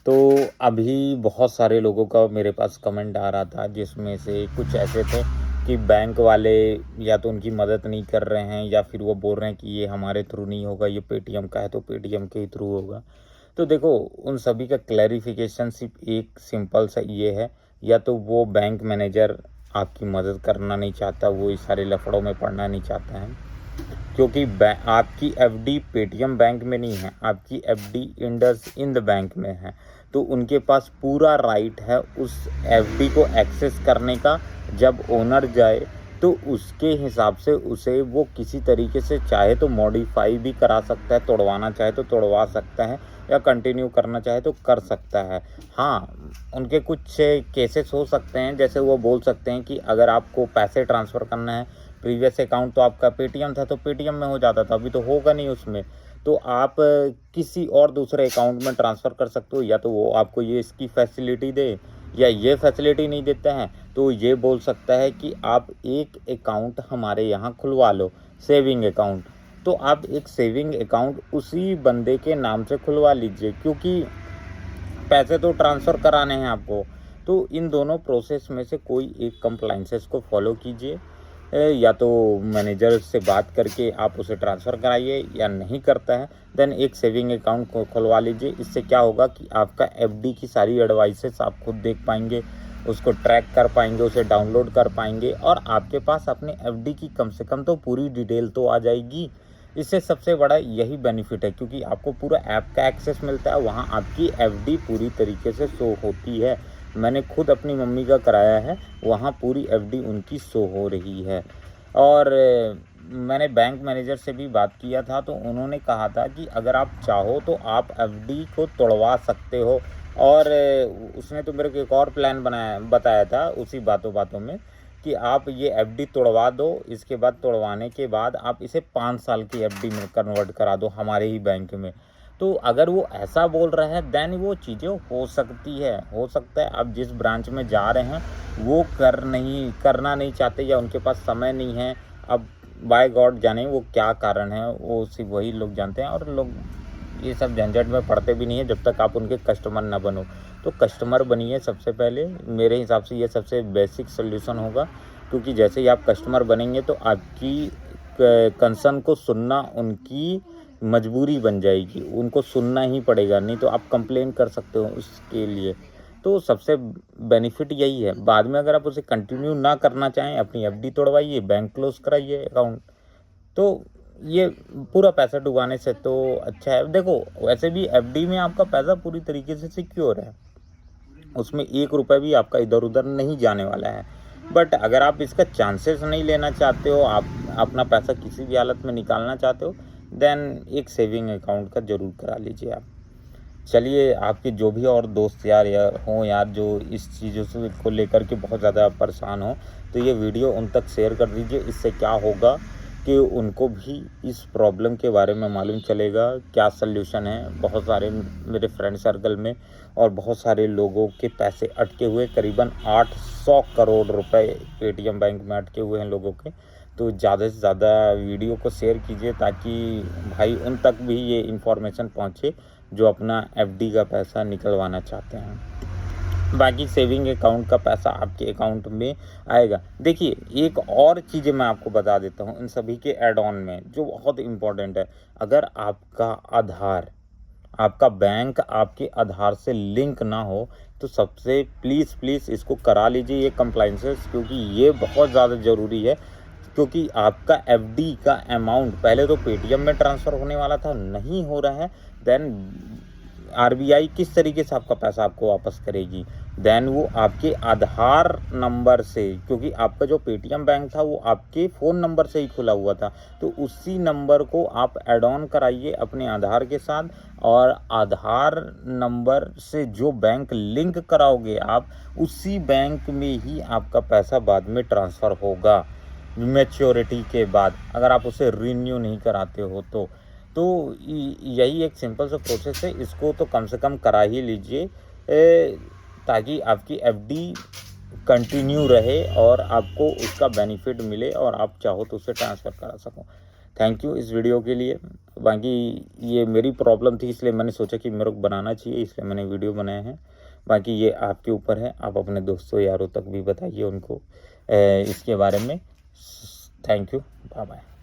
तो अभी बहुत सारे लोगों का मेरे पास कमेंट आ रहा था, जिसमें से कुछ ऐसे थे कि बैंक वाले या तो उनकी मदद नहीं कर रहे हैं या फिर वो बोल रहे हैं कि ये हमारे थ्रू नहीं होगा, ये पेटीएम का है तो पेटीएम के ही थ्रू होगा। तो देखो, उन सभी का क्लैरिफिकेशन सिर्फ एक सिंपल सा ये है, या तो वो बैंक मैनेजर आपकी मदद करना नहीं चाहता, वो इस सारे लफड़ों में पड़ना नहीं चाहता है, क्योंकि आपकी एफडी पेटीएम बैंक में नहीं है, आपकी एफडी इंड बैंक में है। तो उनके पास पूरा राइट है उस एफडी को एक्सेस करने का। जब ओनर जाए तो उसके हिसाब से उसे वो किसी तरीके से चाहे तो मॉडिफाई भी करा सकता है, तोड़वाना चाहे तो तोड़वा सकता है, या कंटिन्यू करना चाहे तो कर सकता है। हाँ, उनके कुछ केसेस हो सकते हैं, जैसे वो बोल सकते हैं कि अगर आपको पैसे ट्रांसफ़र करना है, प्रीवियस अकाउंट तो आपका पेटीएम था तो पेटीएम में हो जाता था, अभी तो होगा नहीं उसमें, तो आप किसी और दूसरे अकाउंट में ट्रांसफ़र कर सकते हो। या तो वो आपको ये इसकी फैसिलिटी दे, या ये फैसिलिटी नहीं देते हैं तो ये बोल सकता है कि आप एक अकाउंट हमारे यहाँ खुलवा लो, सेविंग अकाउंट। तो आप एक सेविंग अकाउंट उसी बंदे के नाम से खुलवा लीजिए, क्योंकि पैसे तो ट्रांसफ़र कराने हैं आपको। तो इन दोनों प्रोसेस में से कोई एक कंप्लाइंसेस को फॉलो कीजिए, या तो मैनेजर से बात करके आप उसे ट्रांसफ़र कराइए, या नहीं करता है देन एक सेविंग अकाउंट को खुलवा लीजिए। इससे क्या होगा कि आपका एफडी की सारी एडवाइसेस आप खुद देख पाएंगे, उसको ट्रैक कर पाएंगे, उसे डाउनलोड कर पाएंगे, और आपके पास अपने एफडी की कम से कम तो पूरी डिटेल तो आ जाएगी। इससे सबसे बड़ा यही बेनिफिट है, क्योंकि आपको पूरा ऐप का एक्सेस मिलता है, वहाँ आपकी एफडी पूरी तरीके से शो होती है। मैंने खुद अपनी मम्मी का कराया है, वहाँ पूरी एफडी उनकी शो हो रही है। और मैंने बैंक मैनेजर से भी बात किया था, तो उन्होंने कहा था कि अगर आप चाहो तो आप एफडी को तोड़वा सकते हो। और उसने तो मेरे को एक और प्लान बताया था उसी बातों बातों में, कि आप ये एफडी तोड़वा दो, इसके बाद तोड़वाने के बाद आप इसे 5 साल की एफडी में कन्वर्ट करा दो हमारे ही बैंक में। तो अगर वो ऐसा बोल रहा है देन वो चीज़ें हो सकती है, हो सकता है आप जिस ब्रांच में जा रहे हैं वो करना नहीं चाहते, या उनके पास समय नहीं है। अब बाय गॉड जाने वो क्या कारण है, वो सिर्फ वही लोग जानते हैं, और लोग ये सब झंझट में पड़ते भी नहीं है जब तक आप उनके कस्टमर ना बनो। तो कस्टमर बनिए सबसे पहले, मेरे हिसाब से ये सबसे बेसिक सोल्यूशन होगा, क्योंकि जैसे ही आप कस्टमर बनेंगे तो आपकी कंसर्न को सुनना उनकी मजबूरी बन जाएगी, उनको सुनना ही पड़ेगा, नहीं तो आप कंप्लेन कर सकते हो उसके लिए। तो सबसे बेनिफिट यही है। बाद में अगर आप उसे कंटिन्यू ना करना चाहें, अपनी एफडी तोड़वाइए, बैंक क्लोज कराइए अकाउंट। तो ये पूरा पैसा डुबाने से तो अच्छा है। देखो, वैसे भी एफडी में आपका पैसा पूरी तरीके से सिक्योर है, उसमें 1 रुपये भी आपका इधर उधर नहीं जाने वाला है। बट अगर आप इसका चांसेस नहीं लेना चाहते हो, आप अपना पैसा किसी भी हालत में निकालना चाहते हो, देन एक सेविंग अकाउंट का ज़रूर करा लीजिए आप। चलिए, आपके जो भी और दोस्त यार जो इस चीज़ों से को लेकर के बहुत ज़्यादा परेशान हो, तो ये वीडियो उन तक शेयर कर दीजिए। इससे क्या होगा कि उनको भी इस प्रॉब्लम के बारे में मालूम चलेगा, क्या सल्यूशन है। बहुत सारे मेरे फ्रेंड सर्कल में और बहुत सारे लोगों के पैसे अटके हुए, करीबन 800 करोड़ रुपए पेटीएम बैंक में अटके हुए हैं लोगों के। तो ज़्यादा से ज़्यादा वीडियो को शेयर कीजिए, ताकि भाई उन तक भी ये इन्फॉर्मेशन पहुँचे जो अपना एफडी का पैसा निकलवाना चाहते हैं। बाकी सेविंग अकाउंट का पैसा आपके अकाउंट में आएगा। देखिए, एक और चीज़ें मैं आपको बता देता हूँ इन सभी के ऐड ऑन में, जो बहुत इम्पोर्टेंट है। अगर आपका बैंक आपके आधार से लिंक ना हो, तो सबसे प्लीज़ इसको करा लीजिए, ये कंप्लाइंसेस, क्योंकि ये बहुत ज़्यादा ज़रूरी है। क्योंकि आपका एफडी का अमाउंट पहले तो पेटीएम में ट्रांसफ़र होने वाला था, नहीं हो रहा है, देन आरबीआई किस तरीके से आपका पैसा आपको वापस करेगी। देन वो आपके आधार नंबर से, क्योंकि आपका जो पेटीएम बैंक था वो आपके फ़ोन नंबर से ही खुला हुआ था, तो उसी नंबर को आप ऐड ऑन कराइए अपने आधार के साथ, और आधार नंबर से जो बैंक लिंक कराओगे आप, उसी बैंक में ही आपका पैसा बाद में ट्रांसफ़र होगा मैच्योरिटी के बाद, अगर आप उसे रिन्यू नहीं कराते हो तो यही एक सिंपल सा प्रोसेस है। इसको तो कम से कम करा ही लीजिए, ताकि आपकी एफडी कंटिन्यू रहे और आपको उसका बेनिफिट मिले, और आप चाहो तो उसे ट्रांसफ़र करा सको। थैंक यू इस वीडियो के लिए। तो बाकी ये मेरी प्रॉब्लम थी, इसलिए मैंने सोचा कि मेरे को बनाना चाहिए, इसलिए मैंने वीडियो बनाया है। बाकी ये आपके ऊपर है, आप अपने दोस्तों यारों तक भी बताइए उनको इसके बारे में। Thank you, bye bye.